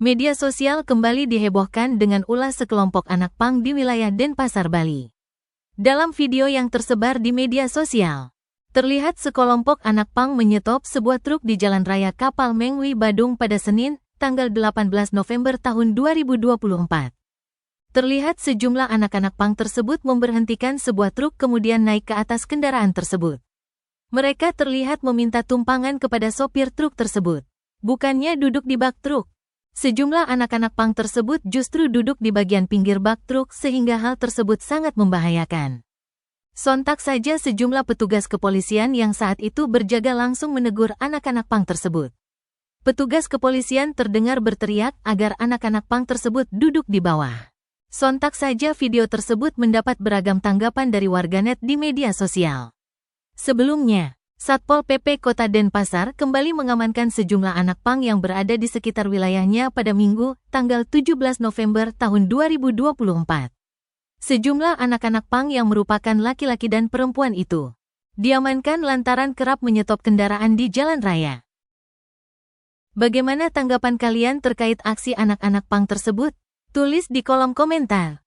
Media sosial kembali dihebohkan dengan ulah sekelompok anak pang di wilayah Denpasar, Bali. Dalam video yang tersebar di media sosial, terlihat sekelompok anak pang menyetop sebuah truk di Jalan Raya Kapal Mengwi, Badung pada Senin, tanggal 18 November tahun 2024. Terlihat sejumlah anak-anak pang tersebut memberhentikan sebuah truk kemudian naik ke atas kendaraan tersebut. Mereka terlihat meminta tumpangan kepada sopir truk tersebut, bukannya duduk di bak truk. Sejumlah anak-anak pang tersebut justru duduk di bagian pinggir bak truk sehingga hal tersebut sangat membahayakan. Sontak saja sejumlah petugas kepolisian yang saat itu berjaga langsung menegur anak-anak pang tersebut. Petugas kepolisian terdengar berteriak agar anak-anak pang tersebut duduk di bawah. Sontak saja video tersebut mendapat beragam tanggapan dari warganet di media sosial. Sebelumnya, Satpol PP Kota Denpasar kembali mengamankan sejumlah anak pang yang berada di sekitar wilayahnya pada Minggu, tanggal 17 November tahun 2024. Sejumlah anak-anak pang yang merupakan laki-laki dan perempuan itu diamankan lantaran kerap menyetop kendaraan di jalan raya. Bagaimana tanggapan kalian terkait aksi anak-anak pang tersebut? Tulis di kolom komentar.